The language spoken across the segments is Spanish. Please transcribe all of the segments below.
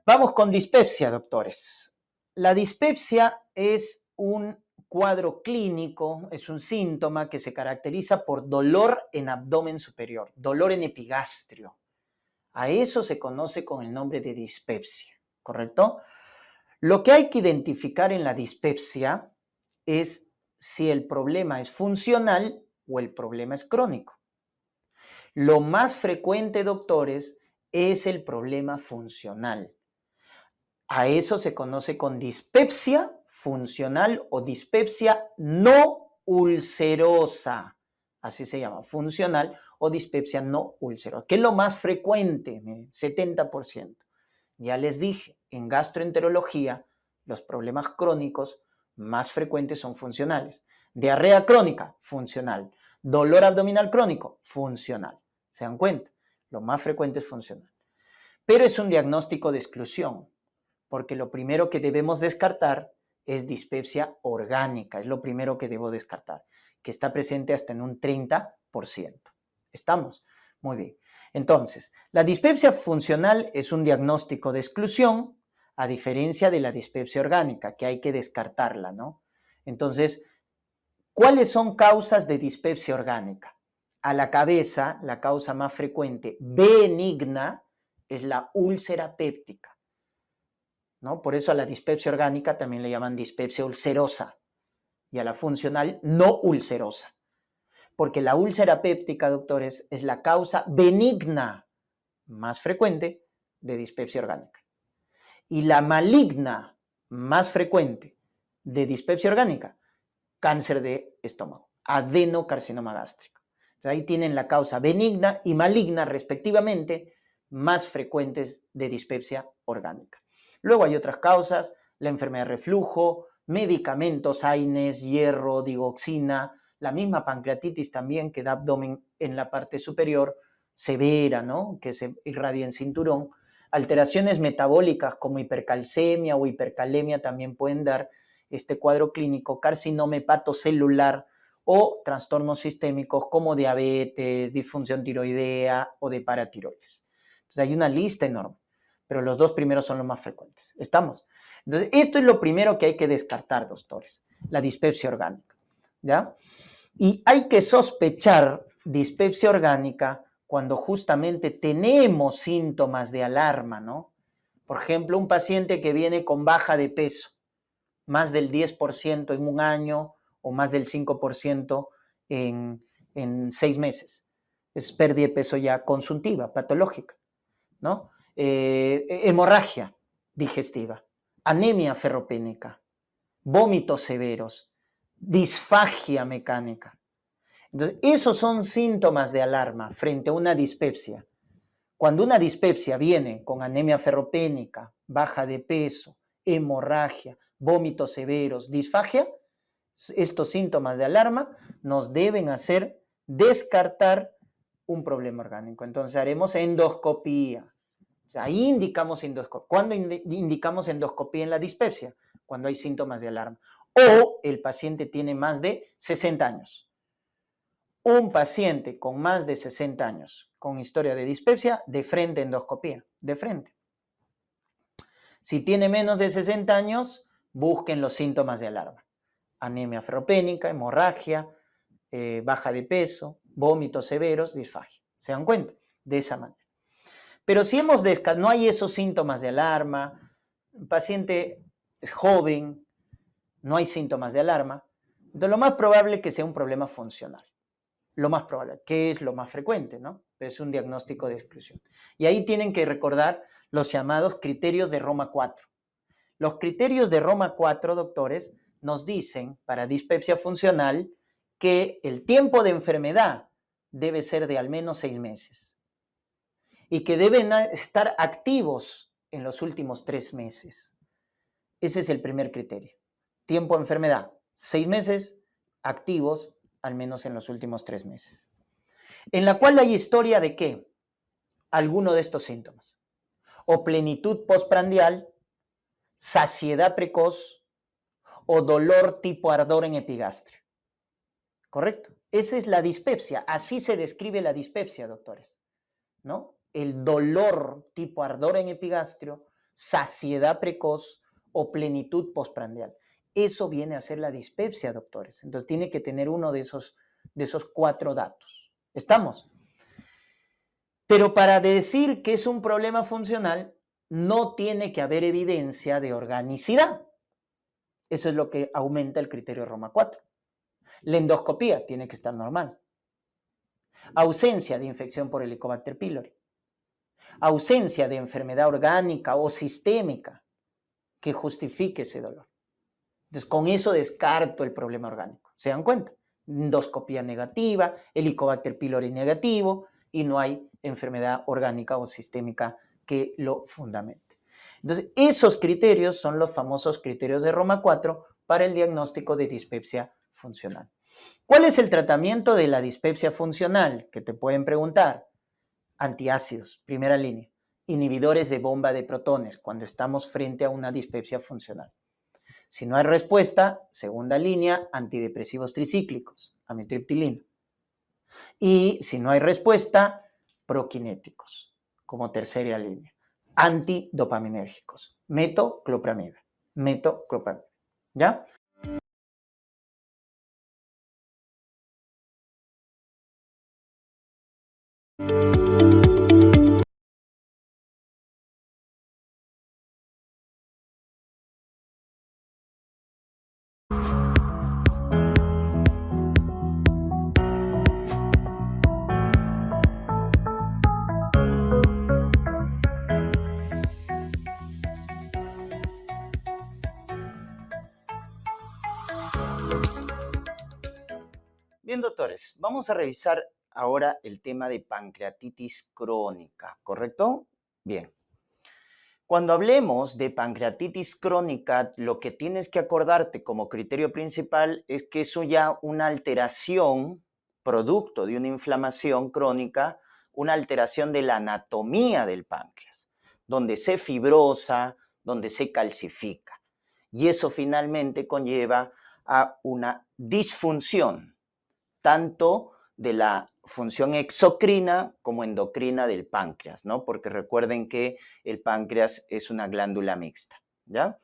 Vamos con dispepsia, doctores. La dispepsia es un cuadro clínico, es un síntoma que se caracteriza por dolor en abdomen superior, dolor en epigastrio. A eso se conoce con el nombre de dispepsia, ¿correcto? Lo que hay que identificar en la dispepsia es si el problema es funcional o el problema es crónico. Lo más frecuente, doctores, es el problema funcional. A eso se conoce con dispepsia funcional o dispepsia no ulcerosa. Así se llama, funcional o dispepsia no ulcerosa. ¿Qué es lo más frecuente? Miren, 70%. Ya les dije, en gastroenterología, los problemas crónicos más frecuentes son funcionales. Diarrea crónica, funcional. Dolor abdominal crónico, funcional. ¿Se dan cuenta? Lo más frecuente es funcional. Pero es un diagnóstico de exclusión, porque lo primero que debemos descartar es dispepsia orgánica, es lo primero que debo descartar, que está presente hasta en un 30%. ¿Estamos? Muy bien. Entonces, la dispepsia funcional es un diagnóstico de exclusión, a diferencia de la dispepsia orgánica, que hay que descartarla, ¿no? Entonces, ¿cuáles son causas de dispepsia orgánica? A la cabeza, la causa más frecuente benigna es la úlcera péptica, ¿no? Por eso a la dispepsia orgánica también le llaman dispepsia ulcerosa y a la funcional no ulcerosa. Porque la úlcera péptica, doctores, es la causa benigna más frecuente de dispepsia orgánica. Y la maligna más frecuente de dispepsia orgánica, cáncer de estómago, adenocarcinoma gástrico. Entonces ahí tienen la causa benigna y maligna respectivamente más frecuentes de dispepsia orgánica. Luego hay otras causas, la enfermedad de reflujo, medicamentos, AINES, hierro, digoxina, la misma pancreatitis también que da abdomen en la parte superior, severa, ¿no? Que se irradia en cinturón. Alteraciones metabólicas como hipercalcemia o hipercalemia también pueden dar este cuadro clínico, carcinoma hepatocelular o trastornos sistémicos como diabetes, disfunción tiroidea o de paratiroides. Entonces hay una lista enorme, pero los dos primeros son los más frecuentes. ¿Estamos? Entonces, esto es lo primero que hay que descartar, doctores, la dispepsia orgánica, ¿ya? Y hay que sospechar dispepsia orgánica cuando justamente tenemos síntomas de alarma, ¿no? Por ejemplo, un paciente que viene con baja de peso, más del 10% en un año o más del 5% en 6 meses. Es pérdida de peso ya consuntiva, patológica, ¿no? Hemorragia digestiva, anemia ferropénica, vómitos severos, disfagia mecánica. Entonces, esos son síntomas de alarma frente a una dispepsia. Cuando una dispepsia viene con anemia ferropénica, baja de peso, hemorragia, vómitos severos, disfagia, estos síntomas de alarma nos deben hacer descartar un problema orgánico. Entonces haremos endoscopía. O sea, ahí indicamos endoscopía. ¿Cuándo indicamos endoscopía en la dispepsia? Cuando hay síntomas de alarma. O el paciente tiene más de 60 años. Un paciente con más de 60 años con historia de dispepsia, de frente endoscopía, de frente. Si tiene menos de 60 años, busquen los síntomas de alarma. Anemia ferropénica, hemorragia, baja de peso, vómitos severos, disfagia. ¿Se dan cuenta? De esa manera. Pero si no hay esos síntomas de alarma, el paciente es joven, no hay síntomas de alarma, entonces lo más probable es que sea un problema funcional. Lo más probable, que es lo más frecuente, ¿no? Es un diagnóstico de exclusión. Y ahí tienen que recordar los llamados criterios de Roma 4. Los criterios de Roma 4, doctores, nos dicen para dispepsia funcional que el tiempo de enfermedad debe ser de al menos 6 meses y que deben estar activos en los últimos 3 meses. Ese es el primer criterio. Tiempo de enfermedad, 6 meses, activos al menos en los últimos 3 meses. En la cual hay historia de ¿qué? Alguno de estos síntomas. O plenitud postprandial, saciedad precoz o dolor tipo ardor en epigastrio. ¿Correcto? Esa es la dispepsia. Así se describe la dispepsia, doctores, ¿no? El dolor tipo ardor en epigastrio, saciedad precoz o plenitud postprandial. Eso viene a ser la dispepsia, doctores. Entonces tiene que tener uno de esos 4 datos. ¿Estamos? Pero para decir que es un problema funcional, no tiene que haber evidencia de organicidad. Eso es lo que aumenta el criterio Roma 4. La endoscopía tiene que estar normal. Ausencia de infección por Helicobacter pylori. Ausencia de enfermedad orgánica o sistémica que justifique ese dolor. Entonces, con eso descarto el problema orgánico. ¿Se dan cuenta? Endoscopía negativa, Helicobacter pylori negativo y no hay enfermedad orgánica o sistémica que lo fundamente. Entonces, esos criterios son los famosos criterios de Roma 4 para el diagnóstico de dispepsia funcional. ¿Cuál es el tratamiento de la dispepsia funcional? Que te pueden preguntar. Antiácidos, primera línea. Inhibidores de bomba de protones cuando estamos frente a una dispepsia funcional. Si no hay respuesta, segunda línea, antidepresivos tricíclicos, amitriptilina. Y si no hay respuesta, proquinéticos, como tercera línea. Antidopaminérgicos, metoclopramida. ¿Ya? Bien, doctores, vamos a revisar ahora el tema de pancreatitis crónica, ¿correcto? Bien. Cuando hablemos de pancreatitis crónica, lo que tienes que acordarte como criterio principal es que eso ya una alteración, producto de una inflamación crónica, una alteración de la anatomía del páncreas, donde se fibrosa, donde se calcifica. Y eso finalmente conlleva a una disfunción tanto de la función exocrina como endocrina del páncreas, ¿no? Porque recuerden que el páncreas es una glándula mixta, ¿ya?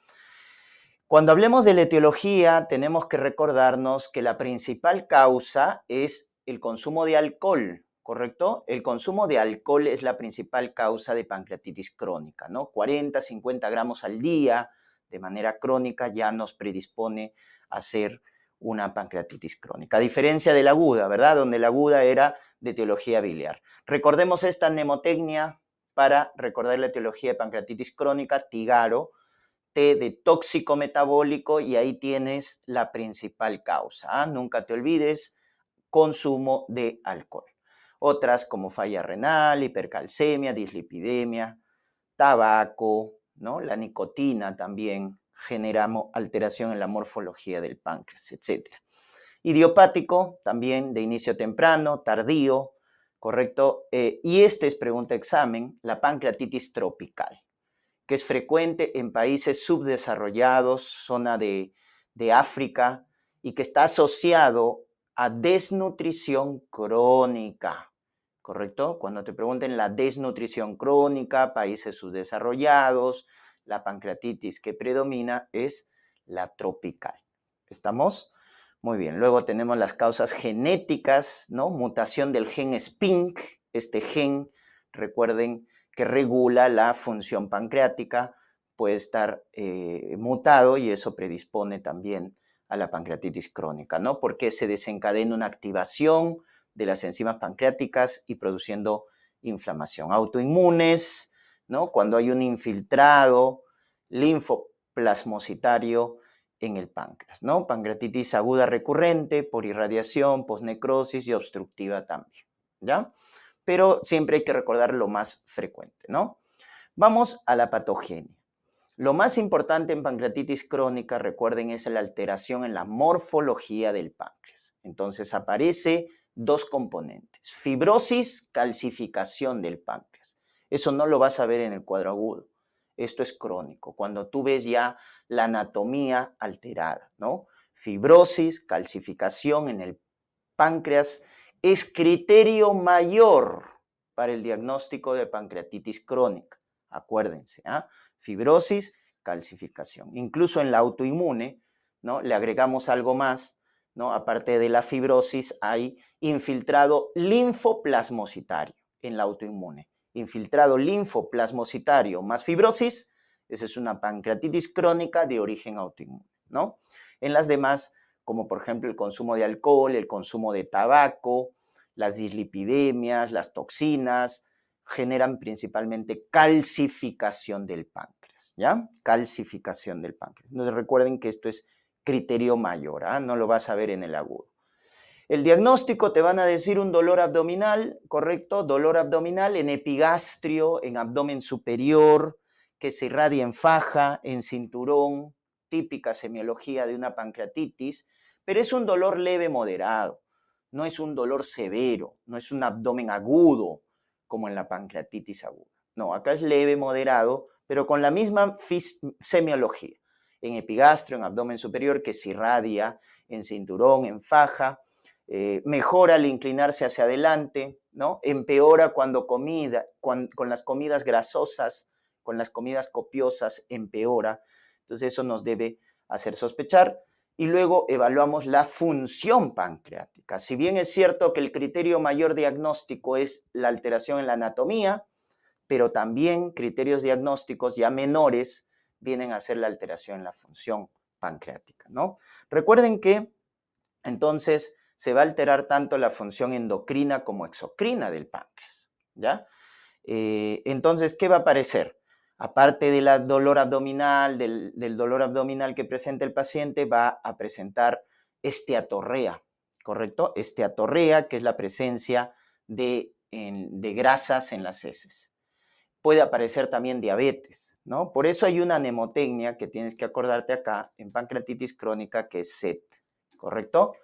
Cuando hablemos de la etiología, tenemos que recordarnos que la principal causa es el consumo de alcohol, ¿correcto? El consumo de alcohol es la principal causa de pancreatitis crónica, ¿no? 40, 50 gramos al día de manera crónica ya nos predispone a ser una pancreatitis crónica, a diferencia de la aguda, ¿verdad? Donde la aguda era de etiología biliar. Recordemos esta mnemotecnia para recordar la etiología de pancreatitis crónica, TIGARO, T de tóxico metabólico, y ahí tienes la principal causa. ¿Ah? Nunca te olvides, consumo de alcohol. Otras como falla renal, hipercalcemia, dislipidemia, tabaco, ¿no? La nicotina también genera alteración en la morfología del páncreas, etc. Idiopático, también de inicio temprano, tardío, ¿correcto? Y este es pregunta examen, la pancreatitis tropical, que es frecuente en países subdesarrollados, zona de África, y que está asociado a desnutrición crónica, ¿correcto? Cuando te pregunten la desnutrición crónica, países subdesarrollados, la pancreatitis que predomina es la tropical. ¿Estamos? Muy bien. Luego tenemos las causas genéticas, ¿no? Mutación del gen SPINK, este gen, recuerden, que regula la función pancreática, puede estar mutado y eso predispone también a la pancreatitis crónica, ¿no? Porque se desencadena una activación de las enzimas pancreáticas y produciendo inflamación. Autoinmunes, ¿no? Cuando hay un infiltrado linfoplasmocitario en el páncreas, ¿no? Pancreatitis aguda recurrente por irradiación, posnecrosis y obstructiva también, ¿ya? Pero siempre hay que recordar lo más frecuente, ¿no? Vamos a la patogenia. Lo más importante en pancreatitis crónica, recuerden, es la alteración en la morfología del páncreas. Entonces aparece dos componentes, fibrosis, calcificación del páncreas. Eso no lo vas a ver en el cuadro agudo. Esto es crónico, cuando tú ves ya la anatomía alterada, ¿no? Fibrosis, calcificación en el páncreas es criterio mayor para el diagnóstico de pancreatitis crónica. acuérdense, ¿ah? Fibrosis, calcificación. Incluso en la autoinmune, ¿no? Le agregamos algo más, ¿no? Aparte de la fibrosis, hay infiltrado linfoplasmocitario en la autoinmune. Infiltrado linfoplasmocitario más fibrosis, esa es una pancreatitis crónica de origen autoinmune, ¿no? En las demás, como por ejemplo el consumo de alcohol, el consumo de tabaco, las dislipidemias, las toxinas, generan principalmente calcificación del páncreas, ¿ya? Calcificación del páncreas. Entonces recuerden que esto es criterio mayor, ¿ah? No lo vas a ver en el agudo. El diagnóstico te van a decir un dolor abdominal, ¿correcto? Dolor abdominal en epigastrio, en abdomen superior, que se irradia en faja, en cinturón, típica semiología de una pancreatitis, pero es un dolor leve moderado, no es un dolor severo, no es un abdomen agudo como en la pancreatitis aguda. No, acá es leve moderado, pero con la misma semiología. En epigastrio, en abdomen superior, que se irradia en cinturón, en faja, mejora al inclinarse hacia adelante, ¿no? Empeora cuando con las comidas grasosas, con las comidas copiosas, empeora. Entonces eso nos debe hacer sospechar. Y luego evaluamos la función pancreática. Si bien es cierto que el criterio mayor diagnóstico es la alteración en la anatomía, pero también criterios diagnósticos ya menores vienen a ser la alteración en la función pancreática, ¿no? Recuerden que entonces se va a alterar tanto la función endocrina como exocrina del páncreas, ¿ya? Entonces, ¿qué va a aparecer? Aparte del dolor abdominal, del dolor abdominal que presenta el paciente, va a presentar esteatorrea, ¿correcto? Esteatorrea, que es la presencia de grasas en las heces. Puede aparecer también diabetes, ¿no? Por eso hay una mnemotecnia que tienes que acordarte acá en pancreatitis crónica, que es SET, ¿correcto?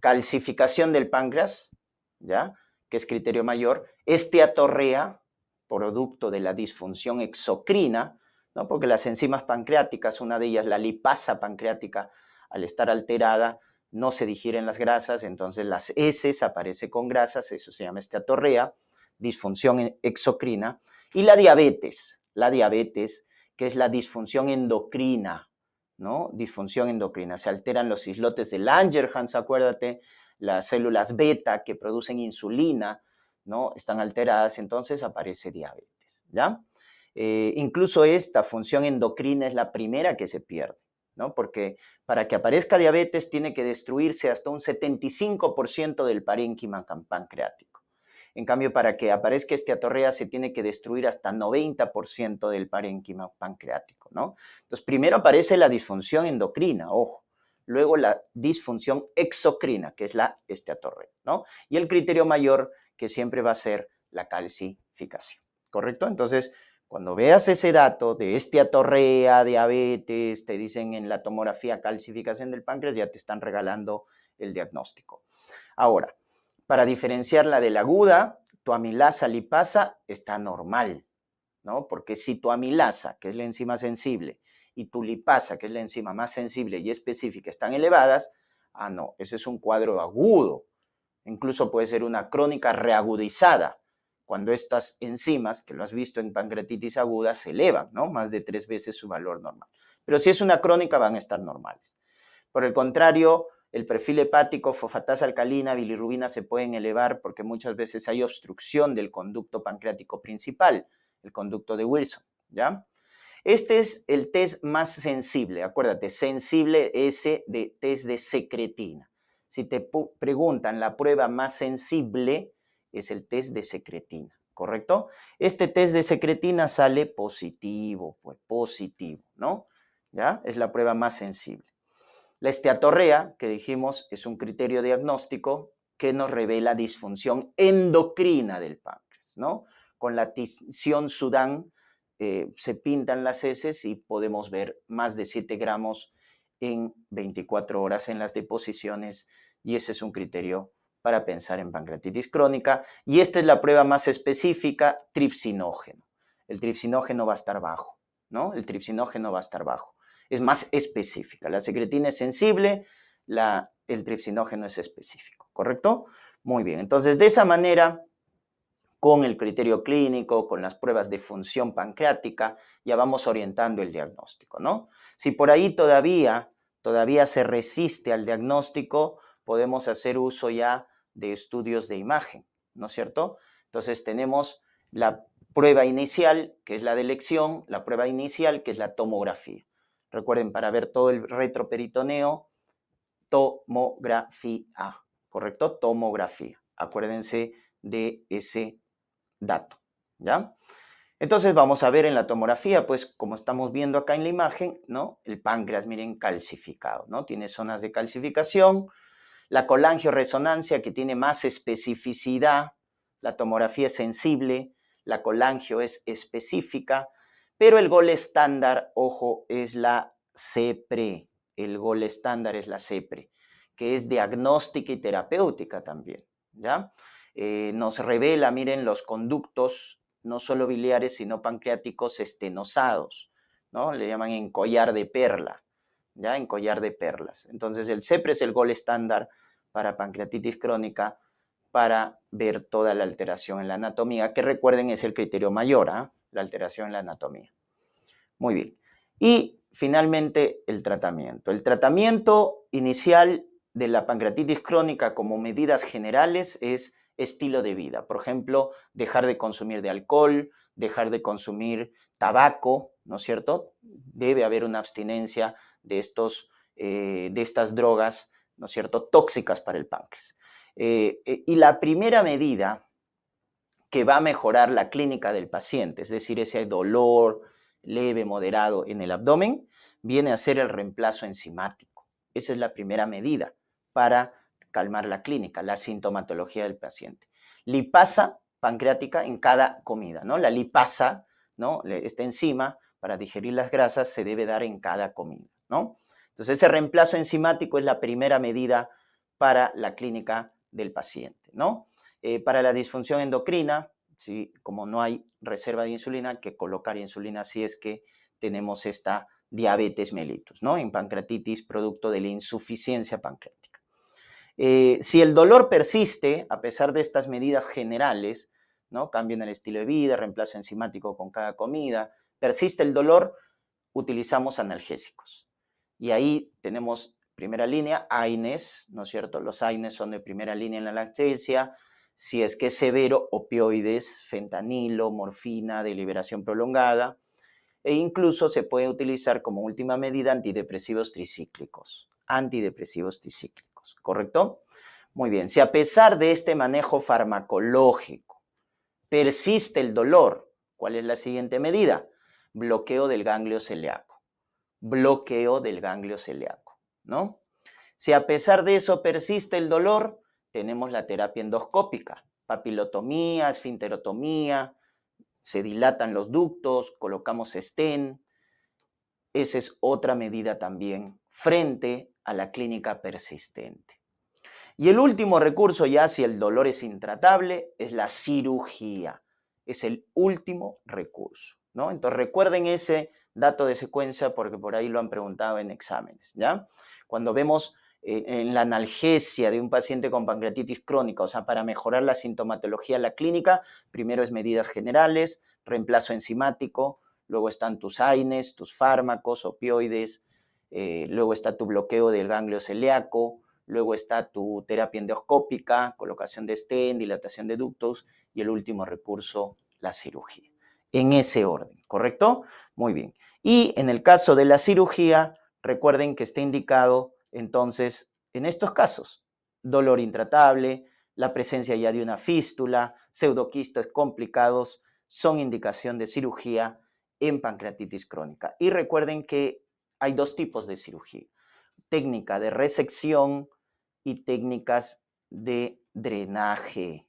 Calcificación del páncreas, ¿ya? Que es criterio mayor, esteatorrea, producto de la disfunción exocrina, ¿no? Porque las enzimas pancreáticas, una de ellas, la lipasa pancreática, al estar alterada, no se digieren las grasas, entonces las heces aparece con grasas, eso se llama esteatorrea, disfunción exocrina, y la diabetes, que es la disfunción endocrina, ¿no? Disfunción endocrina. Se alteran los islotes de Langerhans, acuérdate, las células beta que producen insulina, ¿no? Están alteradas, entonces aparece diabetes, ¿ya? Incluso esta función endocrina es la primera que se pierde, ¿no? Porque para que aparezca diabetes tiene que destruirse hasta un 75% del parénquima pancreático. En cambio, para que aparezca esteatorrea se tiene que destruir hasta 90% del parénquima pancreático, ¿no? Entonces, primero aparece la disfunción endocrina, ojo. Luego la disfunción exocrina, que es la esteatorrea, ¿no? Y el criterio mayor, que siempre va a ser la calcificación, ¿correcto? Entonces, cuando veas ese dato de esteatorrea, diabetes, te dicen en la tomografía calcificación del páncreas, ya te están regalando el diagnóstico. Ahora, para diferenciarla de la aguda, tu amilasa lipasa está normal, ¿no? Porque si tu amilasa, que es la enzima sensible, y tu lipasa, que es la enzima más sensible y específica, están elevadas, no, ese es un cuadro agudo. Incluso puede ser una crónica reagudizada, cuando estas enzimas, que lo has visto en pancreatitis aguda, se elevan, ¿no? Más de 3 veces su valor normal. Pero si es una crónica, van a estar normales. Por el contrario, el perfil hepático, fosfatasa alcalina, bilirrubina se pueden elevar porque muchas veces hay obstrucción del conducto pancreático principal, el conducto de Wilson, ¿ya? Este es el test más sensible, acuérdate, sensible ese de test de secretina. Si te preguntan la prueba más sensible, es el test de secretina, ¿correcto? Este test de secretina sale positivo, pues positivo, ¿no? ¿Ya? Es la prueba más sensible. La esteatorrea, que dijimos, es un criterio diagnóstico que nos revela disfunción endocrina del páncreas, ¿no? Con la tinción Sudán se pintan las heces y podemos ver más de 7 gramos en 24 horas en las deposiciones, y ese es un criterio para pensar en pancreatitis crónica. Y esta es la prueba más específica, tripsinógeno. El tripsinógeno va a estar bajo, ¿no? El tripsinógeno va a estar bajo. Es más específica. La secretina es sensible, el tripsinógeno es específico, ¿correcto? Muy bien, entonces de esa manera con el criterio clínico, con las pruebas de función pancreática, ya vamos orientando el diagnóstico, ¿no? Si por ahí todavía se resiste al diagnóstico, podemos hacer uso ya de estudios de imagen, ¿no es cierto? Entonces tenemos la prueba inicial, que es la de elección, la prueba inicial, que es la tomografía. Recuerden, para ver todo el retroperitoneo, tomografía, ¿correcto? Tomografía. Acuérdense de ese dato, ¿ya? Entonces vamos a ver en la tomografía, pues como estamos viendo acá en la imagen, ¿no? El páncreas, miren, calcificado, ¿no? Tiene zonas de calcificación. La colangioresonancia, que tiene más especificidad, la tomografía es sensible, la colangio es específica, pero el gol estándar, ojo, es la CEPRE. El gol estándar es la CEPRE, que es diagnóstica y terapéutica también, ¿ya? Nos revela, miren, los conductos, no solo biliares, sino pancreáticos estenosados, ¿no? Le llaman en collar de perla, ¿ya? En collar de perlas. Entonces, el CEPRE es el gol estándar para pancreatitis crónica para ver toda la alteración en la anatomía, que recuerden es el criterio mayor, ¿eh? La alteración en la anatomía. Muy bien. Y finalmente el tratamiento. El tratamiento inicial de la pancreatitis crónica como medidas generales es estilo de vida. Por ejemplo, dejar de consumir de alcohol, dejar de consumir tabaco, ¿no es cierto? Debe haber una abstinencia de estas drogas, ¿no es cierto?, tóxicas para el páncreas. Y la primera medida que va a mejorar la clínica del paciente, es decir, ese dolor leve, moderado en el abdomen, viene a ser el reemplazo enzimático. Esa es la primera medida para calmar la clínica, la sintomatología del paciente. Lipasa pancreática en cada comida, ¿no? La lipasa, ¿no? Esta enzima para digerir las grasas se debe dar en cada comida, ¿no? Entonces, ese reemplazo enzimático es la primera medida para la clínica del paciente, ¿no? Para la disfunción endocrina, ¿sí? Como no hay reserva de insulina, hay que colocar insulina si es que tenemos esta diabetes mellitus, ¿no? En pancreatitis producto de la insuficiencia pancreática. Si el dolor persiste, a pesar de estas medidas generales, ¿no? Cambio en el estilo de vida, reemplazo enzimático con cada comida, persiste el dolor, utilizamos analgésicos. Y ahí tenemos primera línea, AINES, ¿no es cierto? Los AINES son de primera línea en la anestesia. Si es que es severo, opioides, fentanilo, morfina de liberación prolongada. E incluso se puede utilizar como última medida antidepresivos tricíclicos. Antidepresivos tricíclicos, ¿correcto? Muy bien, si a pesar de este manejo farmacológico persiste el dolor, ¿cuál es la siguiente medida? Bloqueo del ganglio celíaco. Bloqueo del ganglio celíaco, ¿no? Si a pesar de eso persiste el dolor, tenemos la terapia endoscópica, papilotomía, esfinterotomía, se dilatan los ductos, colocamos stent. Esa es otra medida también frente a la clínica persistente. Y el último recurso, ya si el dolor es intratable, es la cirugía. Es el último recurso, ¿no? Entonces recuerden ese dato de secuencia porque por ahí lo han preguntado en exámenes, ¿ya? Cuando vemos en la analgesia de un paciente con pancreatitis crónica, o sea, para mejorar la sintomatología, la clínica, primero es medidas generales, reemplazo enzimático, luego están tus AINES, tus fármacos, opioides, luego está tu bloqueo del ganglio celíaco, luego está tu terapia endoscópica, colocación de stent, dilatación de ductos y el último recurso, la cirugía. En ese orden, ¿correcto? Muy bien. Y en el caso de la cirugía, recuerden que está indicado entonces en estos casos, dolor intratable, la presencia ya de una fístula, pseudoquistes complicados, son indicación de cirugía en pancreatitis crónica. Y recuerden que hay dos tipos de cirugía, técnica de resección y técnicas de drenaje,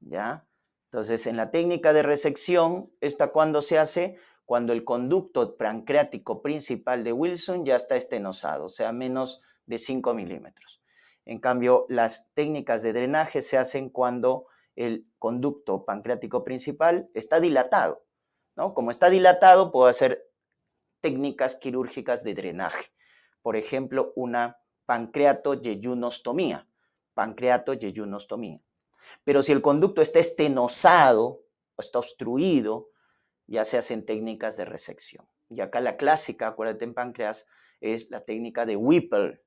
¿ya? Entonces, en la técnica de resección, ¿esta cuándo se hace? Cuando el conducto pancreático principal de Wilson ya está estenosado, o sea, menos de 5 milímetros. En cambio, las técnicas de drenaje se hacen cuando el conducto pancreático principal está dilatado, ¿no? Como está dilatado, puedo hacer técnicas quirúrgicas de drenaje. Por ejemplo, una pancreatoyeyunostomía. Pancreatoyeyunostomía. Pero si el conducto está estenosado o está obstruido, ya se hacen técnicas de resección. Y acá la clásica, acuérdate en páncreas, es la técnica de Whipple,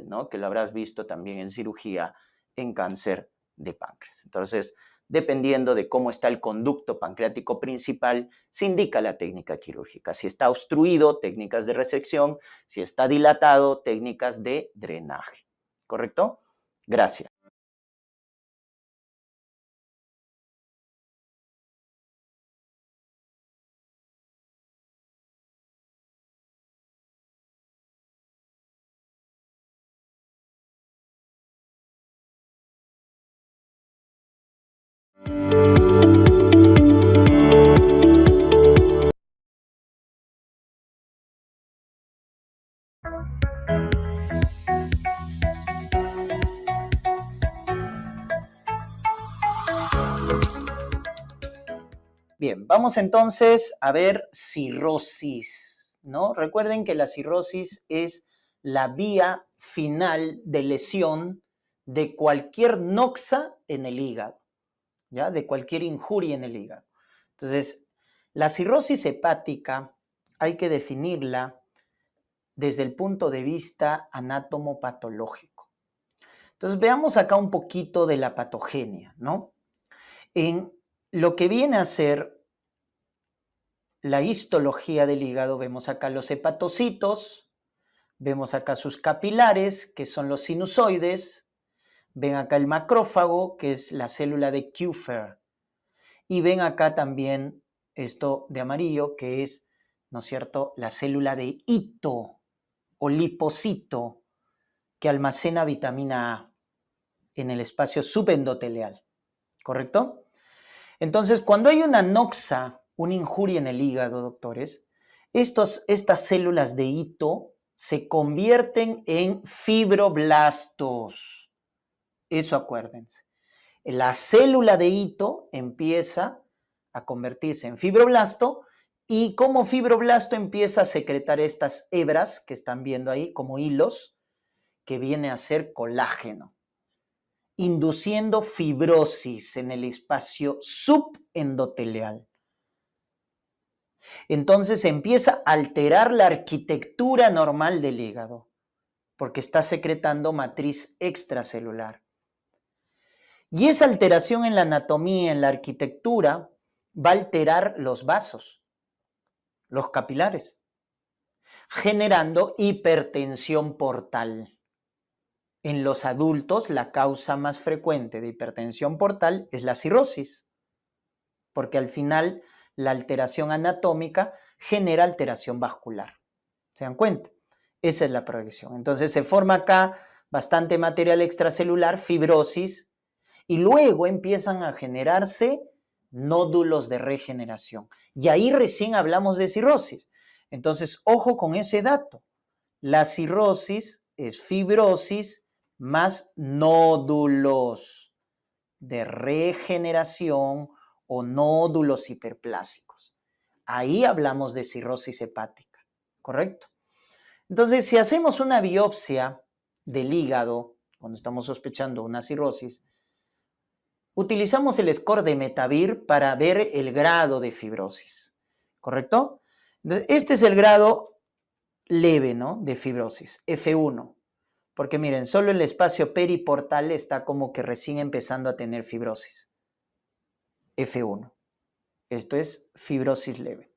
¿no? Que lo habrás visto también en cirugía en cáncer de páncreas. Entonces, dependiendo de cómo está el conducto pancreático principal, se indica la técnica quirúrgica. Si está obstruido, técnicas de resección. Si está dilatado, técnicas de drenaje. ¿Correcto? Gracias. Bien, vamos entonces a ver cirrosis, ¿no? Recuerden que la cirrosis es la vía final de lesión de cualquier noxa en el hígado, ¿ya? De cualquier injuria en el hígado. Entonces, la cirrosis hepática hay que definirla desde el punto de vista anatomopatológico. Entonces, veamos acá un poquito de la patogenia, ¿no? En lo que viene a ser la histología del hígado, vemos acá los hepatocitos, vemos acá sus capilares, que son los sinusoides, ven acá el macrófago, que es la célula de Kupffer, y ven acá también esto de amarillo, que es, ¿no es cierto?, la célula de hito o lipocito, que almacena vitamina A en el espacio subendotelial, ¿correcto? Entonces, cuando hay una noxa, una injuria en el hígado, doctores, estas células de hito se convierten en fibroblastos. Eso acuérdense. La célula de hito empieza a convertirse en fibroblasto y como fibroblasto empieza a secretar estas hebras que están viendo ahí como hilos, que viene a ser colágeno, induciendo fibrosis en el espacio subendotelial. Entonces empieza a alterar la arquitectura normal del hígado, porque está secretando matriz extracelular. Y esa alteración en la anatomía, en la arquitectura, va a alterar los vasos, los capilares, generando hipertensión portal. En los adultos, la causa más frecuente de hipertensión portal es la cirrosis, porque al final la alteración anatómica genera alteración vascular. ¿Se dan cuenta? Esa es la proyección. Entonces se forma acá bastante material extracelular, fibrosis, y luego empiezan a generarse nódulos de regeneración. Y ahí recién hablamos de cirrosis. Entonces, ojo con ese dato. La cirrosis es fibrosis más nódulos de regeneración o nódulos hiperplásicos. Ahí hablamos de cirrosis hepática, ¿correcto? Entonces, si hacemos una biopsia del hígado, cuando estamos sospechando una cirrosis, utilizamos el score de Metavir para ver el grado de fibrosis, ¿correcto? Entonces, este es el grado leve, ¿no? De fibrosis, F1. Porque miren, solo el espacio periportal está como que recién empezando a tener fibrosis. F1. Esto es fibrosis leve.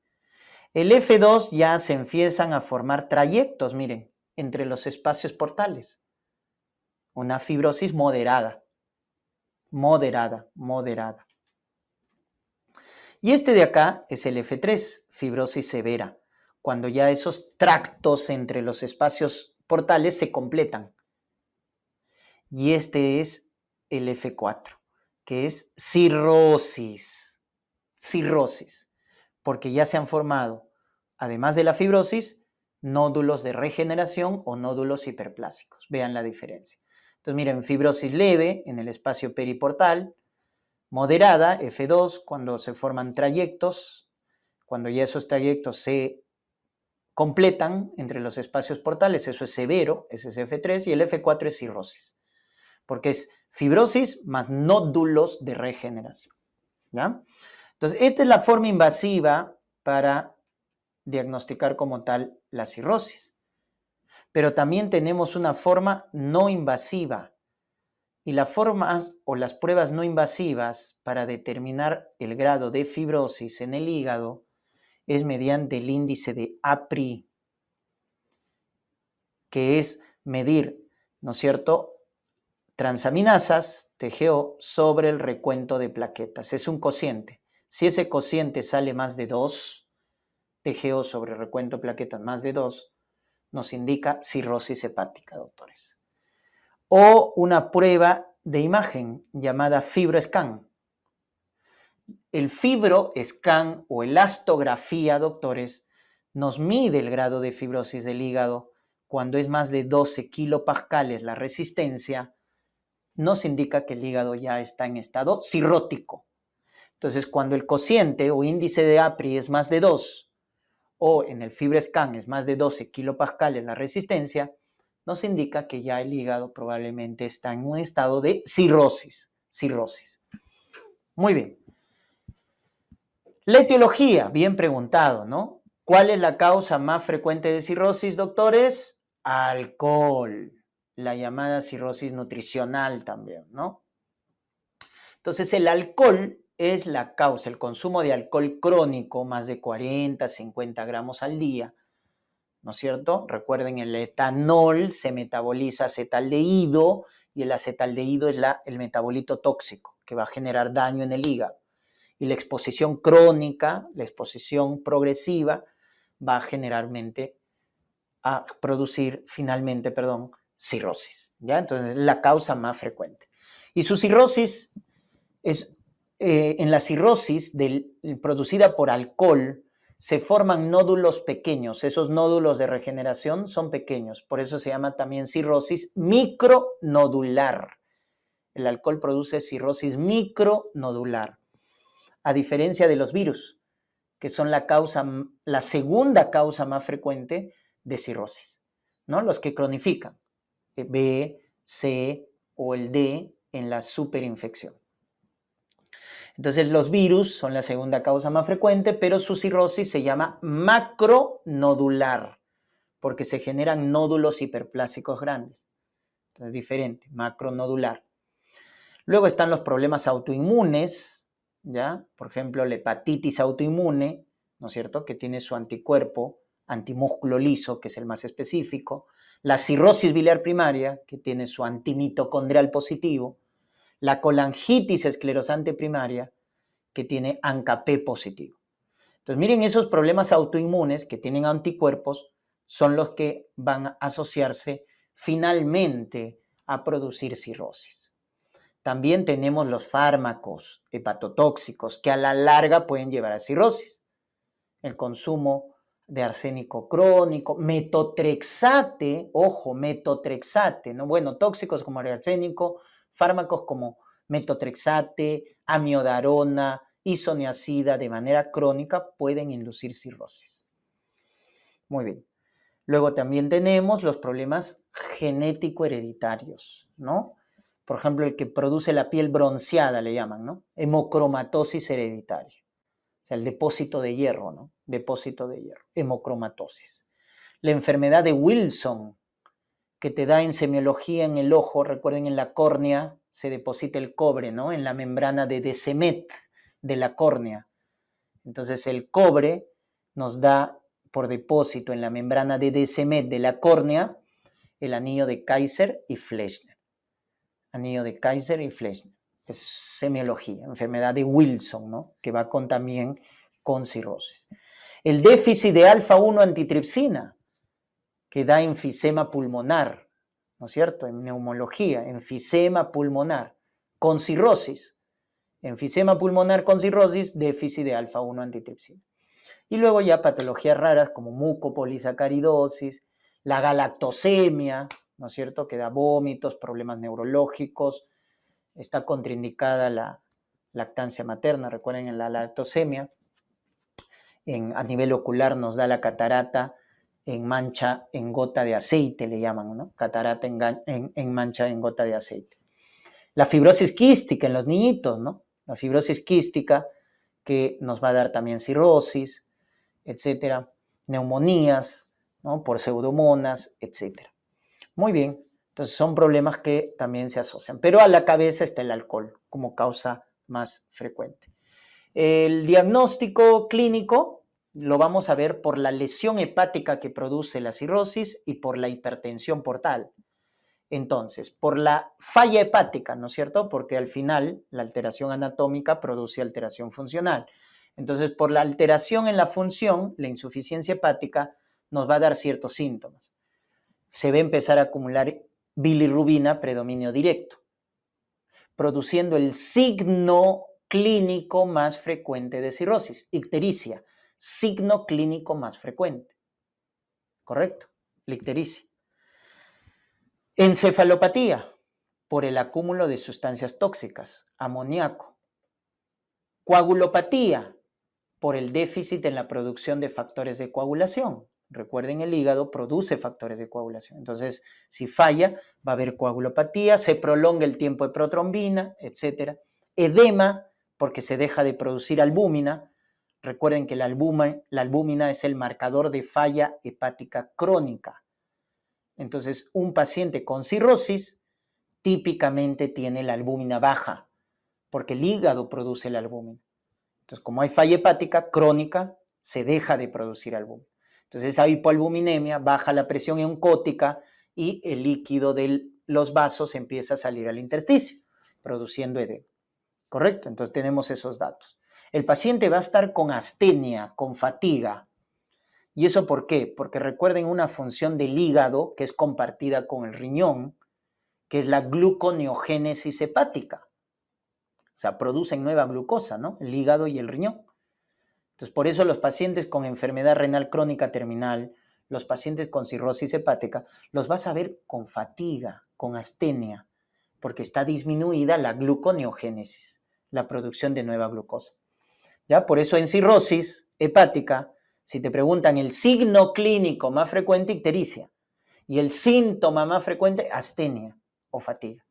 El F2 ya se empiezan a formar trayectos, miren, entre los espacios portales. Una fibrosis moderada. Moderada. Y este de acá es el F3, fibrosis severa, cuando ya esos tractos entre los espacios portales se completan. Y este es el F4, que es cirrosis, porque ya se han formado, además de la fibrosis, nódulos de regeneración o nódulos hiperplásicos. Vean la diferencia. Entonces, miren, fibrosis leve en el espacio periportal, moderada, F2, cuando se forman trayectos, cuando ya esos trayectos se completan entre los espacios portales, eso es severo, ese es F3, y el F4 es cirrosis, porque es Fibrosis más nódulos de regeneración, ¿ya? Entonces, esta es la forma invasiva para diagnosticar como tal la cirrosis. Pero también tenemos una forma no invasiva. Y las formas o las pruebas no invasivas para determinar el grado de fibrosis en el hígado es mediante el índice de APRI, que es medir, ¿no es cierto?, transaminasas, TGO, sobre el recuento de plaquetas. Es un cociente. Si ese cociente sale más de 2, TGO sobre recuento de plaquetas más de 2, nos indica cirrosis hepática, doctores. O una prueba de imagen llamada FibroScan. El FibroScan o elastografía, doctores, nos mide el grado de fibrosis del hígado cuando es más de 12 kilopascales la resistencia, nos indica que el hígado ya está en estado cirrótico. Entonces, cuando el cociente o índice de APRI es más de 2 o en el FibroScan es más de 12 kilopascales la resistencia, nos indica que ya el hígado probablemente está en un estado de cirrosis. Muy bien. La etiología, bien preguntado, ¿no? ¿Cuál es la causa más frecuente de cirrosis, doctores? Alcohol, la llamada cirrosis nutricional también, ¿no? Entonces, el alcohol es la causa, el consumo de alcohol crónico, más de 40, 50 gramos al día, ¿no es cierto? Recuerden, el etanol se metaboliza acetaldehído y el acetaldehído es el metabolito tóxico que va a generar daño en el hígado. Y la exposición crónica, la exposición progresiva, va a producir finalmente, cirrosis, ¿ya? Entonces, la causa más frecuente. Y su cirrosis es, en la cirrosis producida por alcohol, se forman nódulos pequeños. Esos nódulos de regeneración son pequeños, por eso se llama también cirrosis micronodular. El alcohol produce cirrosis micronodular, a diferencia de los virus, que son la segunda causa más frecuente de cirrosis, ¿no? Los que cronifican, B, C o el D en la superinfección. Entonces, los virus son la segunda causa más frecuente, pero su cirrosis se llama macronodular, porque se generan nódulos hiperplásicos grandes. Entonces, diferente, macronodular. Luego están los problemas autoinmunes, ¿ya? Por ejemplo, la hepatitis autoinmune, ¿no es cierto?, que tiene su anticuerpo, antimúsculo liso, que es el más específico. La cirrosis biliar primaria, que tiene su antimitocondrial positivo. La colangitis esclerosante primaria, que tiene ANCA-P positivo. Entonces, miren, esos problemas autoinmunes que tienen anticuerpos son los que van a asociarse finalmente a producir cirrosis. También tenemos los fármacos hepatotóxicos que a la larga pueden llevar a cirrosis. El consumo de arsénico crónico, metotrexate, ojo, metotrexate, ¿no? Bueno, tóxicos como el arsénico, fármacos como metotrexate, amiodarona, isoniazida de manera crónica pueden inducir cirrosis. Muy bien. Luego también tenemos los problemas genético-hereditarios, ¿no? Por ejemplo, el que produce la piel bronceada, le llaman, ¿no? Hemocromatosis hereditaria. O sea, el depósito de hierro, ¿no? Depósito de hierro, hemocromatosis. La enfermedad de Wilson, que te da en semiología en el ojo, recuerden, en la córnea se deposita el cobre, ¿no? En la membrana de De Smet de la córnea. Entonces, el cobre nos da por depósito en la membrana de De Smet de la córnea el anillo de Kaiser y Fleischner. Anillo de Kaiser y Fleischner. Es semiología, enfermedad de Wilson, ¿no? Que va también con cirrosis. El déficit de alfa-1 antitripsina, que da enfisema pulmonar, ¿no es cierto? En neumología, enfisema pulmonar con cirrosis. Enfisema pulmonar con cirrosis, déficit de alfa-1 antitripsina. Y luego ya patologías raras como mucopolisacaridosis, la galactosemia, ¿no es cierto?, que da vómitos, problemas neurológicos. Está contraindicada la lactancia materna, recuerden, en la lactosemia. A nivel ocular nos da la catarata en mancha en gota de aceite, le llaman, ¿no? Catarata en mancha en gota de aceite. La fibrosis quística en los niñitos, ¿no? La fibrosis quística que nos va a dar también cirrosis, etcétera, neumonías, ¿no? Por pseudomonas, etcétera. Muy bien, entonces son problemas que también se asocian, pero a la cabeza está el alcohol como causa más frecuente. El diagnóstico clínico lo vamos a ver por la lesión hepática que produce la cirrosis y por la hipertensión portal. Entonces, por la falla hepática, ¿no es cierto? Porque al final la alteración anatómica produce alteración funcional. Entonces, por la alteración en la función, la insuficiencia hepática nos va a dar ciertos síntomas. Se va a empezar a acumular bilirrubina, predominio directo, produciendo el signo clínico más frecuente de cirrosis, ictericia, signo clínico más frecuente. ¿Correcto? La ictericia. Encefalopatía, por el acúmulo de sustancias tóxicas, amoníaco. Coagulopatía, por el déficit en la producción de factores de coagulación. Recuerden, el hígado produce factores de coagulación. Entonces, si falla, va a haber coagulopatía, se prolonga el tiempo de protrombina, etc. Edema, porque se deja de producir albúmina. Recuerden que la albúmina es el marcador de falla hepática crónica. Entonces, un paciente con cirrosis típicamente tiene la albúmina baja, porque el hígado produce la albúmina. Entonces, como hay falla hepática crónica, se deja de producir albúmina. Entonces, esa hipoalbuminemia baja la presión oncótica y el líquido de los vasos empieza a salir al intersticio, produciendo edema. ¿Correcto? Entonces, tenemos esos datos. El paciente va a estar con astenia, con fatiga. ¿Y eso por qué? Porque recuerden una función del hígado que es compartida con el riñón, que es la gluconeogénesis hepática. O sea, producen nueva glucosa, ¿no? El hígado y el riñón. Entonces, por eso los pacientes con enfermedad renal crónica terminal, los pacientes con cirrosis hepática, los vas a ver con fatiga, con astenia, porque está disminuida la gluconeogénesis, la producción de nueva glucosa. ¿Ya? Por eso en cirrosis hepática, si te preguntan el signo clínico más frecuente, ictericia, y el síntoma más frecuente, astenia o fatiga.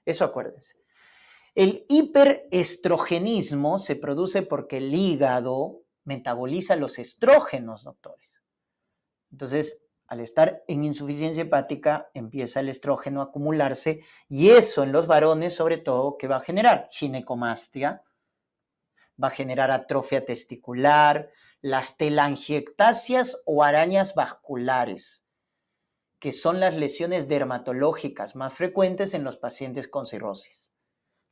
Eso acuérdense. El hiperestrogenismo se produce porque el hígado metaboliza los estrógenos, doctores. Entonces, al estar en insuficiencia hepática, empieza el estrógeno a acumularse y eso en los varones, sobre todo, ¿qué va a generar? Ginecomastia, va a generar atrofia testicular, las telangiectasias o arañas vasculares, que son las lesiones dermatológicas más frecuentes en los pacientes con cirrosis.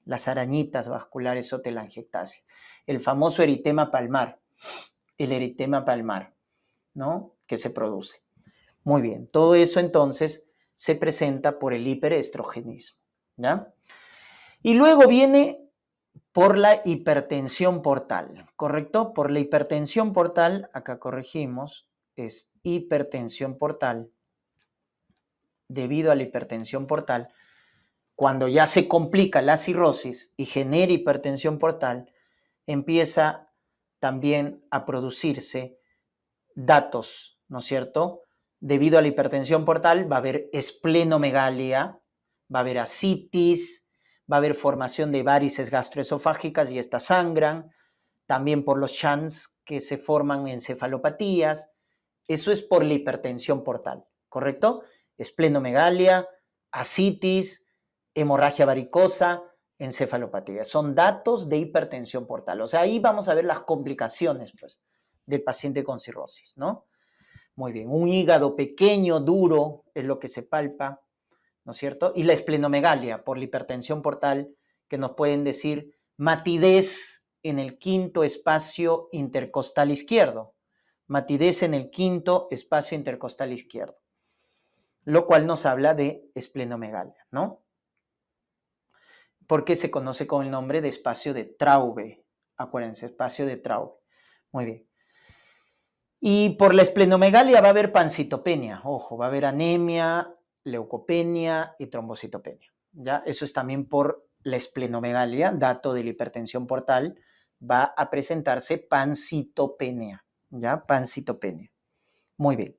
Las arañitas vasculares o telangiectasia, el famoso eritema palmar, el eritema palmar, ¿no? Que se produce. Muy bien, todo eso entonces se presenta por el hiperestrogenismo, ¿ya? Y luego viene por la hipertensión portal, ¿correcto? Por la hipertensión portal, acá corregimos, es hipertensión portal, debido a la hipertensión portal. Cuando ya se complica la cirrosis y genera hipertensión portal, empieza también a producirse datos, ¿no es cierto? Debido a la hipertensión portal va a haber esplenomegalia, va a haber ascitis, va a haber formación de varices gastroesofágicas y estas sangran, también por los shunts que se forman encefalopatías. Eso es por la hipertensión portal, ¿correcto? Esplenomegalia, ascitis, hemorragia varicosa, encefalopatía. Son datos de hipertensión portal. O sea, ahí vamos a ver las complicaciones, pues, del paciente con cirrosis, ¿no? Muy bien, un hígado pequeño, duro, es lo que se palpa, ¿no es cierto? Y la esplenomegalia por la hipertensión portal, que nos pueden decir matidez en el quinto espacio intercostal izquierdo. Matidez en el quinto espacio intercostal izquierdo, lo cual nos habla de esplenomegalia, ¿no? Porque se conoce con el nombre de espacio de Traube. Acuérdense, espacio de Traube. Muy bien. Y por la esplenomegalia va a haber pancitopenia. Ojo, va a haber anemia, leucopenia y trombocitopenia. ¿Ya? Eso es también por la esplenomegalia, dato de la hipertensión portal, va a presentarse pancitopenia. ¿Ya? Pancitopenia. Muy bien.